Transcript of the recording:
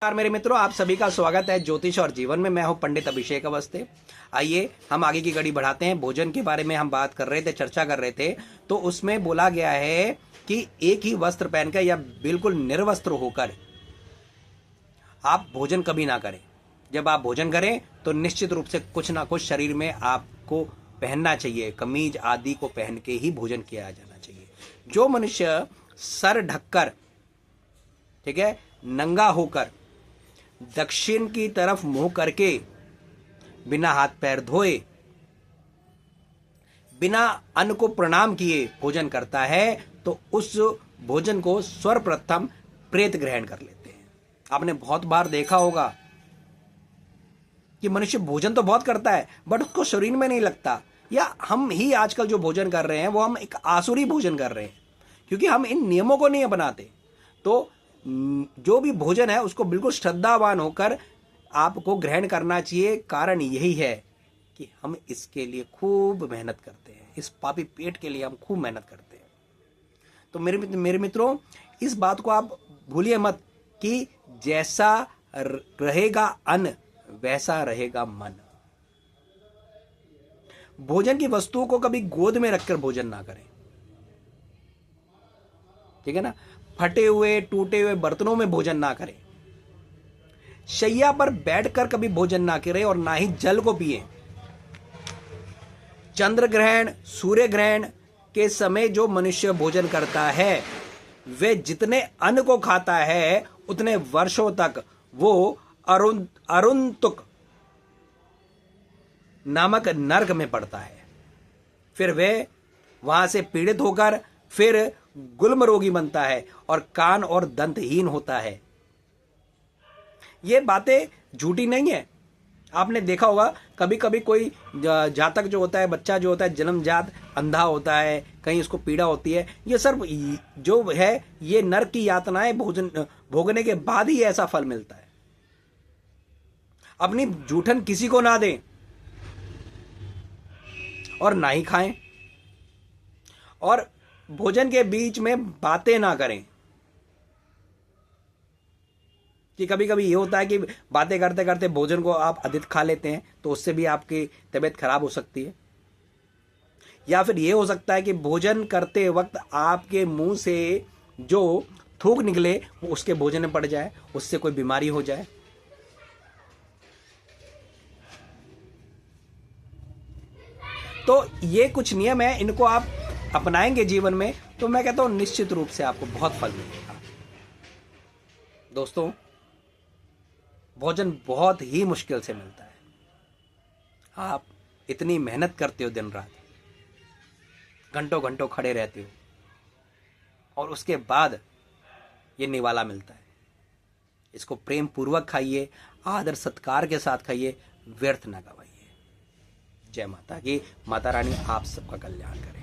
नमस्कार मेरे मित्रों, आप सभी का स्वागत है ज्योतिष और जीवन में। मैं हूं पंडित अभिषेक अवस्थी। आइए हम आगे की कड़ी बढ़ाते हैं। भोजन के बारे में हम बात कर रहे थे, चर्चा कर रहे थे, तो उसमें बोला गया है कि एक ही वस्त्र पहनकर या बिल्कुल निर्वस्त्र होकर आप भोजन कभी ना करें। जब आप भोजन करें तो निश्चित रूप से कुछ ना कुछ शरीर में आपको पहनना चाहिए। कमीज आदि को पहन के ही भोजन किया जाना चाहिए। जो मनुष्य सर ढककर, ठीक है, नंगा होकर दक्षिण की तरफ मुंह करके बिना हाथ पैर धोए, बिना अन्न को प्रणाम किए भोजन करता है तो उस भोजन को सर्वप्रथम प्रेत ग्रहण कर लेते हैं। आपने बहुत बार देखा होगा कि मनुष्य भोजन तो बहुत करता है बट उसको शरीर में नहीं लगता, या हम ही आजकल जो भोजन कर रहे हैं वो हम एक आसुरी भोजन कर रहे हैं क्योंकि हम इन नियमों को नहीं अपनाते। तो जो भी भोजन है उसको बिल्कुल श्रद्धावान होकर आपको ग्रहण करना चाहिए। कारण यही है कि हम इसके लिए खूब मेहनत करते हैं, इस पापी पेट के लिए हम खूब मेहनत करते हैं। तो मेरे मित्रों, इस बात को आप भूलिए मत कि जैसा रहेगा अन्न वैसा रहेगा मन। भोजन की वस्तुओं को कभी गोद में रखकर भोजन ना करें, ठीक है ना। फटे हुए टूटे हुए बर्तनों में भोजन ना करें। शैया पर बैठकर कभी भोजन ना करें और ना ही जल को पिए। चंद्र ग्रहण, सूर्य ग्रहण के समय जो मनुष्य भोजन करता है वे जितने अन्न को खाता है उतने वर्षों तक वो अरुंतुक नामक नरक में पड़ता है। फिर वे वहां से पीड़ित होकर फिर गुल्म रोगी बनता है और कान और दंतहीन होता है। ये बातें झूठी नहीं है। आपने देखा होगा कभी कभी कोई जातक जो होता है, बच्चा जो होता है जन्मजात अंधा होता है, कहीं उसको पीड़ा होती है। ये सब जो है ये नरक की यातनाएं भोजन भोगने के बाद ही ऐसा फल मिलता है। अपनी जूठन किसी को ना दें और ना ही खाएं, और भोजन के बीच में बातें ना करें। कि कभी कभी ये होता है कि बातें करते करते भोजन को आप अधिक खा लेते हैं तो उससे भी आपकी तबीयत खराब हो सकती है। या फिर ये हो सकता है कि भोजन करते वक्त आपके मुंह से जो थूक निकले वो उसके भोजन में पड़ जाए, उससे कोई बीमारी हो जाए। तो ये कुछ नियम है, इनको आप अपनाएंगे जीवन में तो मैं कहता हूं निश्चित रूप से आपको बहुत फल मिलेगा। दोस्तों, भोजन बहुत ही मुश्किल से मिलता है। आप इतनी मेहनत करते हो, दिन रात घंटों घंटों खड़े रहते हो और उसके बाद ये निवाला मिलता है। इसको प्रेम पूर्वक खाइए, आदर सत्कार के साथ खाइए, व्यर्थ ना गवाइए। जय माता की। माता रानी आप सबका कल्याण करे।